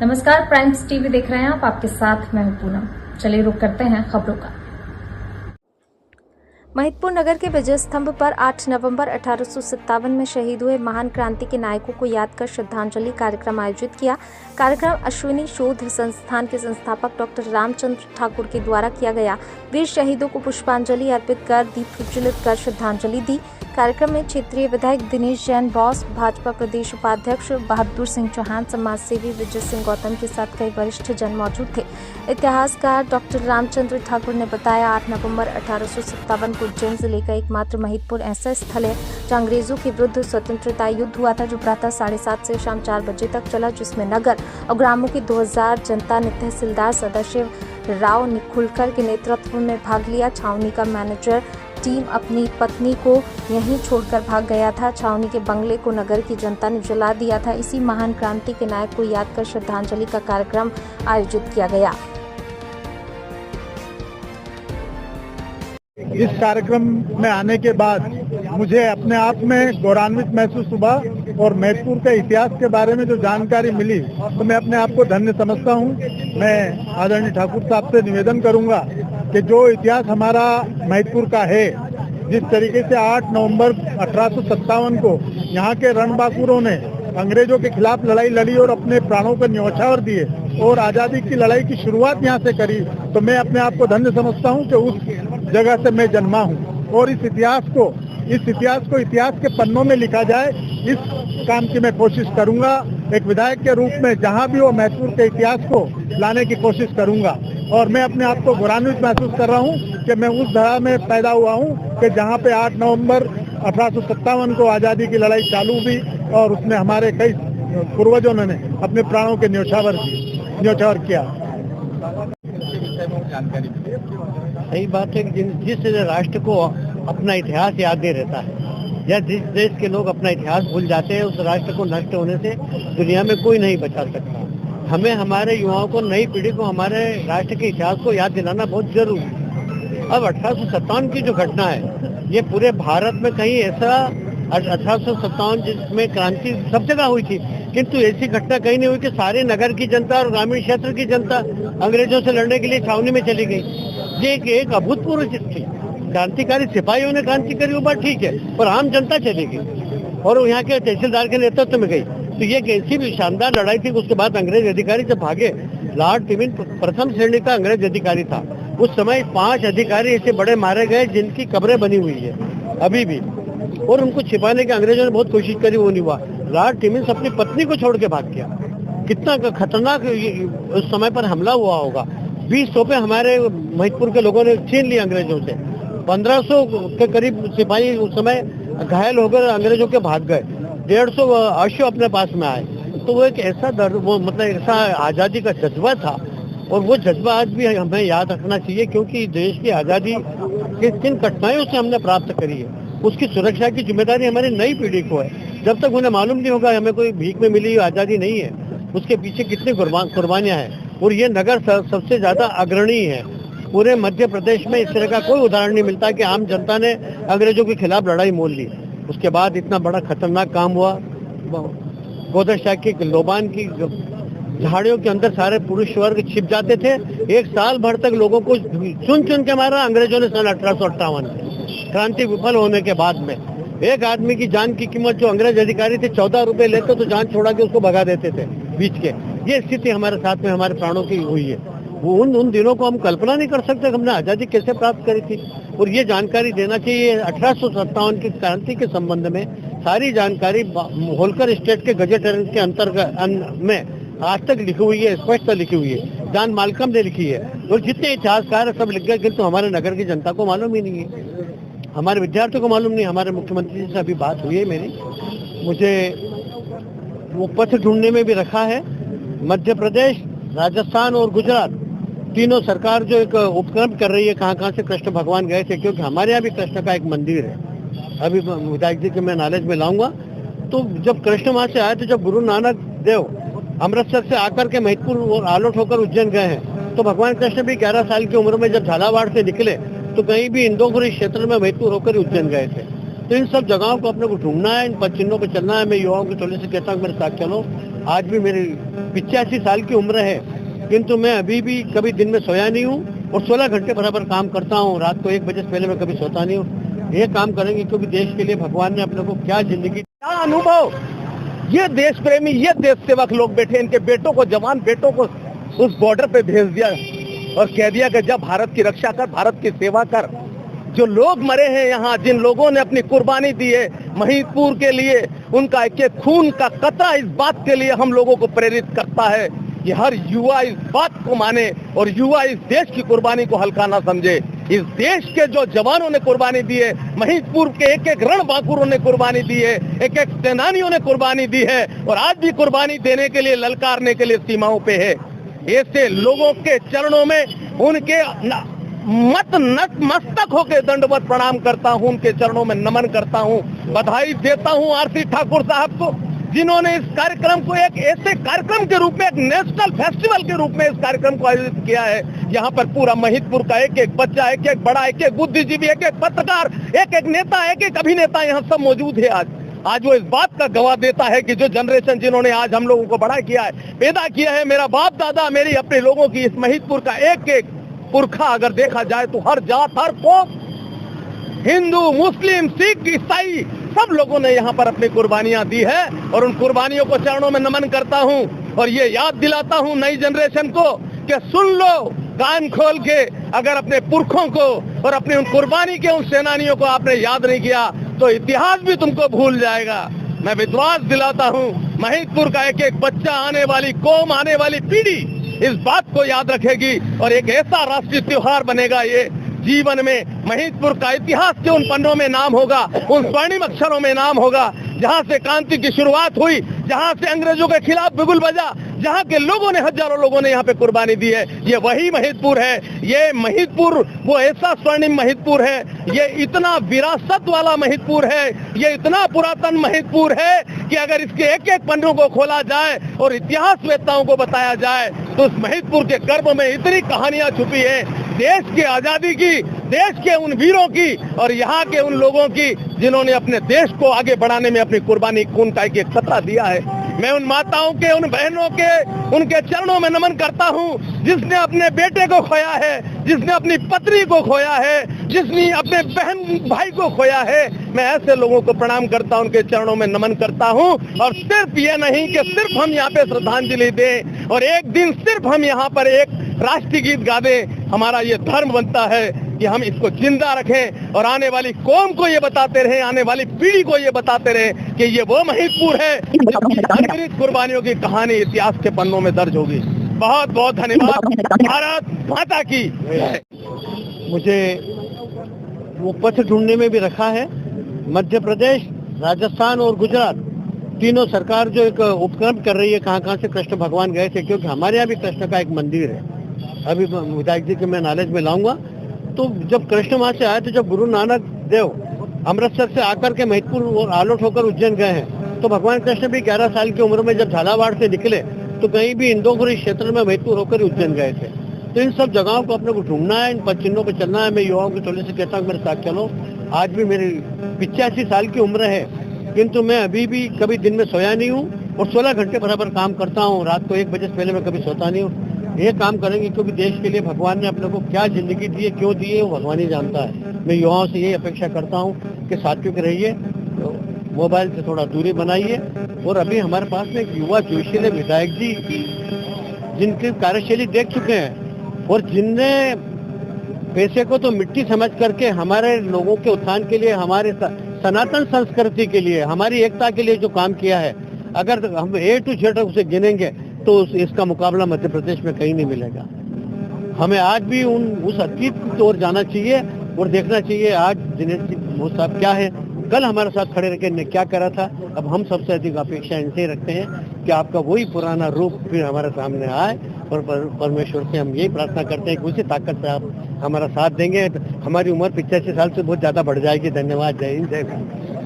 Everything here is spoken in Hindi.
नमस्कार, प्राइम्स टीवी देख रहे हैं आप। आपके साथ मैं हूं पूनम। चलिए रुक करते हैं खबरों का। महिदपुर नगर के विजय स्तंभ पर 8 नवंबर 1857 में शहीद हुए महान क्रांति के नायकों को याद कर श्रद्धांजलि कार्यक्रम आयोजित किया। कार्यक्रम अश्विनी शोध संस्थान के संस्थापक डॉक्टर रामचंद्र ठाकुर के द्वारा किया गया। वीर शहीदों को पुष्पांजलि अर्पित कर दीप प्रज्वलित कर श्रद्धांजलि दी। कार्यक्रम में क्षेत्रीय विधायक दिनेश जैन बॉस, भाजपा प्रदेश उपाध्यक्ष बहादुर सिंह चौहान, समाज सेवी विजय सिंह गौतम के साथ कई वरिष्ठ जन मौजूद थे। इतिहासकार डॉक्टर रामचंद्र ठाकुर ने बताया, 8 नवंबर 1857 को उज्जैन जिले का एकमात्र महिदपुर ऐसा स्थल है जहां अंग्रेजों के विरुद्ध स्वतंत्रता युद्ध हुआ था, जो प्रातः 7:30 से शाम 4 बजे तक चला, जिसमें नगर और ग्रामों की 2000 जनता ने तहसीलदार सदाशिव राव निखुलकर के नेतृत्व में भाग लिया। छावनी का मैनेजर टीम अपनी पत्नी को यहीं छोड़कर भाग गया था। छावनी के बंगले को नगर की जनता ने जला दिया था। इसी महान क्रांति के नायक को याद कर श्रद्धांजलि का कार्यक्रम आयोजित किया गया। इस कार्यक्रम में आने के बाद मुझे अपने आप में गौरवान्वित महसूस हुआ और महिदपुर के इतिहास के बारे में जो जानकारी मिली तो मैं अपने आप को धन्य समझता हूँ। मैं आदरणीय ठाकुर साहब से निवेदन करूंगा कि जो इतिहास हमारा महिदपुर का है, जिस तरीके से 8 नवंबर 1857 को यहाँ के रणबांकुरों ने अंग्रेजों के खिलाफ लड़ाई लड़ी और अपने प्राणों को न्यौछावर दिए और आज़ादी की लड़ाई की शुरुआत यहाँ से करी, तो मैं अपने आप को धन्य समझता हूँ कि उस जगह से मैं जन्मा हूँ और इस इतिहास को इतिहास के पन्नों में लिखा जाए, इस काम की मैं कोशिश करूंगा। एक विधायक के रूप में जहां भी वो महिदपुर के इतिहास को लाने की कोशिश करूंगा और मैं अपने आप को गौरवान्वित महसूस कर रहा हूं कि मैं उस धरा में पैदा हुआ हूं कि जहां पे 8 नवंबर 1857 को आज़ादी की लड़ाई चालू हुई और उसमें हमारे कई पूर्वजों ने अपने प्राणों के न्यौछावर किया। सही बात है कि जिस राष्ट्र को अपना इतिहास याद नहीं रहता है या जिस देश के लोग अपना इतिहास भूल जाते हैं, उस राष्ट्र को नष्ट होने से दुनिया में कोई नहीं बचा सकता। हमें हमारे युवाओं को, नई पीढ़ी को हमारे राष्ट्र के इतिहास को याद दिलाना बहुत जरूरी है। अब 1857 की जो घटना है, ये पूरे भारत में कहीं ऐसा 1857 जिसमें क्रांति सब जगह हुई थी, किंतु ऐसी घटना कहीं नहीं हुई कि सारे नगर की जनता और ग्रामीण क्षेत्र की जनता अंग्रेजों से लड़ने के लिए छावनी में चली गई। ये एक अभूतपूर्व चीज थी। क्रांतिकारी सिपाहियों ने क्रांति करी, वो बात ठीक है, पर आम जनता चली गई और यहाँ के तहसीलदार के नेतृत्व में गई। तो ये कैसी भी शानदार लड़ाई थी। उसके बाद अंग्रेज अधिकारी जब भागे, लॉर्ड टिमिन प्रथम श्रेणी का अंग्रेज अधिकारी था। उस समय 5 अधिकारी ऐसे बड़े मारे गए जिनकी कब्रें बनी हुई है अभी भी, और उनको छिपाने की अंग्रेजों ने बहुत कोशिश करी, वो नहीं हुआ। लॉर्ड टिमिन्स अपनी पत्नी को छोड़ के भाग गया। कितना खतरनाक उस समय पर हमला हुआ होगा। 20 तोपें हमारे महिदपुर के लोगों ने छीन ली अंग्रेजों से। 1500 के करीब सिपाही उस समय घायल होकर अंग्रेजों के भाग गए। 150 अश्व अपने पास में आए। तो वो एक ऐसा ऐसा आज़ादी का जज्बा था और वो जज्बा आज भी हमें याद रखना चाहिए, क्योंकि देश की आज़ादी किन कठिनाइयों से हमने प्राप्त करी है, उसकी सुरक्षा की जिम्मेदारी हमारी नई पीढ़ी को है। जब तक उन्हें मालूम नहीं होगा हमें कोई भीख में मिली आज़ादी नहीं है, उसके पीछे कितनी कुर्बानियां हैं। और ये नगर सबसे ज्यादा अग्रणी है। पूरे मध्य प्रदेश में इस तरह का कोई उदाहरण नहीं मिलता कि आम जनता ने अंग्रेजों के खिलाफ लड़ाई मोल ली। उसके बाद इतना बड़ा खतरनाक काम हुआ। गोदर शाह की लोबान की झाड़ियों के अंदर सारे पुरुष वर्ग छिप जाते थे। 1 साल भर तक लोगों को चुन के मारा अंग्रेजों ने सन 1858 में। क्रांति विफल होने के बाद में एक आदमी की जान की कीमत, जो अंग्रेज अधिकारी थे 14 रुपए लेते तो जान छोड़ा के उसको भगा देते थे बीच के। ये स्थिति हमारे साथ में हमारे प्राणों की हुई है। वो उन दिनों को हम कल्पना नहीं कर सकते हमने आज़ादी कैसे प्राप्त करी थी। और ये जानकारी देना चाहिए। 1857 की क्रांति के संबंध में सारी जानकारी होलकर स्टेट के गजेटर के अंतर्गत में आज तक लिखी हुई है, स्पष्ट लिखी हुई है। जॉन माल्कम ने लिखी है और जितने इतिहासकार सब लिख गए, किंतु हमारे नगर की जनता को मालूम ही नहीं है, हमारे विद्यार्थियों को मालूम नहीं। हमारे मुख्यमंत्री जी से अभी बात हुई है मेरी, मुझे वो पथ ढूंढने में भी रखा है। मध्य प्रदेश, राजस्थान और गुजरात तीनों सरकार जो एक उपक्रम कर रही है, कहाँ से कृष्ण भगवान गए थे, क्योंकि हमारे यहाँ भी कृष्ण का एक मंदिर है। अभी विधायक जी के मैं नॉलेज में लाऊंगा। तो जब कृष्ण वहां से आए थे, जब गुरु नानक देव अमृतसर से आकर के महिदपुर और आलोट होकर उज्जैन गए हैं, तो भगवान कृष्ण भी 11 साल की उम्र में जब झालावाड़ से निकले तो कहीं भी इंदौपुरी क्षेत्र में महिदपुर होकर उज्जैन गए थे। तो इन सब जगहों को अपने को ढूंढना है, इन पद चिन्हों पर चलना है। मैं युवाओं को थोड़ी सी कहता हूँ मेरे साथ चलो। आज भी मेरी 85 साल की उम्र है, किंतु मैं अभी भी कभी दिन में सोया नहीं हूँ और 16 घंटे बराबर काम करता हूँ। रात को 1 बजे से पहले मैं कभी सोता नहीं हूँ। ये काम करेंगे क्योंकि देश के लिए भगवान ने अपने को क्या जिंदगी, क्या अनुभव, ये देश प्रेमी, ये देश सेवक लोग बैठे, इनके बेटों को, जवान बेटों को उस बॉर्डर पे भेज दिया और कह दिया कि जब भारत की रक्षा कर, भारत की सेवा कर। जो लोग मरे हैं यहाँ, जिन लोगों ने अपनी कुर्बानी दी है महिदपुर के लिए, उनका एक एक खून का कतरा इस बात के लिए हम लोगों को प्रेरित करता है कि हर युवा इस बात को माने और युवा इस देश की कुर्बानी को हल्का ना समझे। इस देश के जो जवानों ने कुर्बानी दी है, महिदपुर के एक एक रणबांकुरों ने कुर्बानी दी है, एक एक सेनानियों ने कुर्बानी दी है और आज भी कुर्बानी देने के लिए, ललकारने के लिए सीमाओं पे है। ऐसे लोगों के चरणों में उनके मस्तक होके दंडवत प्रणाम करता हूं, उनके चरणों में नमन करता हूं, बधाई देता हूं आरसी ठाकुर साहब को, जिन्होंने इस कार्यक्रम को एक ऐसे कार्यक्रम के रूप में, एक नेशनल फेस्टिवल के रूप में इस कार्यक्रम को आयोजित किया है। यहाँ पर पूरा महिदपुर का एक एक बच्चा, एक एक बड़ा, एक एक बुद्धिजीवी, एक एक पत्रकार, एक एक नेता, एक एक अभिनेता यहाँ सब मौजूद है। आज वो इस बात का गवाह देता है कि जो जनरेशन जिन्होंने आज हम लोगों को बड़ा किया है, पैदा किया है, मेरा बाप दादा, मेरी अपने लोगों की, इस महिदपुर का एक एक पुरखा अगर देखा जाए तो हर जात, हर कौम, हिंदू, मुस्लिम, सिख, ईसाई, सब लोगों ने यहाँ पर अपनी कुर्बानियां दी है और उन कुर्बानियों को चरणों में नमन करता हूँ और ये याद दिलाता हूँ नई जनरेशन को कि सुन लो कान खोल के, अगर अपने पुरखों को और अपनी उन कुर्बानी के उन सेनानियों को आपने याद नहीं किया तो इतिहास भी तुमको भूल जाएगा। मैं विश्वास दिलाता हूँ महिदपुर का एक एक बच्चा, आने वाली कौम, आने वाली पीढ़ी इस बात को याद रखेगी और एक ऐसा राष्ट्रीय त्योहार बनेगा ये, जीवन में महिदपुर का इतिहास के उन पन्नों में नाम होगा, उन स्वर्णिम अक्षरों में नाम होगा, जहां से क्रांति की शुरुआत हुई, जहां से अंग्रेजों के खिलाफ बिगुल बजा, जहां के लोगों ने, हजारों लोगों ने यहाँ पे कुर्बानी दी है। ये वही महिदपुर है। ये महिदपुर वो ऐसा स्वर्णिम महिदपुर है, ये इतना विरासत वाला महिदपुर है, ये इतना पुरातन महिदपुर है कि अगर इसके एक एक पन्नों को खोला जाए और इतिहास वेत्ताओं को बताया जाए तो उस महिदपुर के गर्भ में इतनी कहानियां छुपी है, देश की आजादी की, देश के उन वीरों की और यहाँ के उन लोगों की जिन्होंने अपने देश को आगे बढ़ाने में अपनी कुर्बानी, खून का एक खतरा दिया है। मैं उन माताओं के, उन बहनों के, उनके चरणों में नमन करता हूँ जिसने अपने बेटे को खोया है, जिसने अपनी पत्नी को खोया है, जिसने अपने बहन भाई को खोया है। मैं ऐसे लोगों को प्रणाम करता हूँ, उनके चरणों में नमन करता हूँ और सिर्फ ये नहीं कि सिर्फ हम यहाँ पे श्रद्धांजलि दें और एक दिन सिर्फ हम यहाँ पर एक राष्ट्रीय गीत गा दें। हमारा ये धर्म बनता है कि हम इसको जिंदा रखें और आने वाली कौम को ये बताते रहे, आने वाली पीढ़ी को ये बताते रहे कि ये वो महिदपुर है जिसकी कुर्बानियों की कहानी इतिहास के पन्नों में दर्ज होगी। बहुत बहुत धन्यवाद। भारत माता की। मुझे वो पथ ढूंढने में भी रखा है। मध्य प्रदेश, राजस्थान और गुजरात तीनों सरकार जो एक उपक्रम कर रही है, कहाँ से कृष्ण भगवान गए थे, क्योंकि हमारे यहाँ भी कृष्ण का एक मंदिर है। अभी विधायक जी के मैं नॉलेज में लाऊंगा। तो जब कृष्ण वहां से आए थे, जब गुरु नानक देव अमृतसर से आकर के महिदपुर और आलोट होकर उज्जैन गए हैं, तो भगवान कृष्ण भी 11 साल की उम्र में जब झालावाड़ से निकले तो कहीं भी इंदौपुरी क्षेत्र में महिदपुर होकर उज्जैन गए थे। तो इन सब जगहों को अपने को ढूंढना है, इन पदचिन्हों पर चलना है। मैं युवाओं की टोली से कहता हूँ मेरे साथ चलो। आज भी मेरी 85 साल की उम्र है, किंतु मैं अभी भी कभी दिन में सोया नहीं हूँ और 16 घंटे बराबर काम करता हूँ। रात को 1 बजे से पहले मैं कभी सोता नहीं हूँ। ये काम करेंगे क्योंकि देश के लिए भगवान ने अपने को क्या जिंदगी दी है, क्यों दी है, वो भगवान ही जानता है। मैं युवाओं से यही अपेक्षा करता हूँ कि सात्विक रहिए, तो मोबाइल से थोड़ा दूरी बनाइए। और अभी हमारे पास में एक युवा जोशील विधायक जी जिनकी कार्यशैली देख चुके हैं और जिनने पैसे को तो मिट्टी समझ करके हमारे लोगों के उत्थान के लिए, हमारे सनातन संस्कृति के लिए, हमारी एकता के लिए जो काम किया है, अगर हम A to Z उसे गिनेंगे तो इसका मुकाबला मध्य प्रदेश में कहीं नहीं मिलेगा। हमें आज भी उस अतीत की ओर जाना चाहिए और देखना चाहिए आज दिनेश जी साहब क्या है, कल हमारे साथ खड़े रहकर इन्हें क्या करा था। अब हम सबसे अधिक अपेक्षा इनसे रखते हैं कि आपका वही पुराना रूप फिर हमारे सामने आए और परमेश्वर से हम यही प्रार्थना करते हैं कि उसी ताकत से आप हमारा साथ देंगे। हमारी उम्र 85 साल से बहुत ज्यादा बढ़ जाएगी। धन्यवाद। जय हिंद, जय भारत।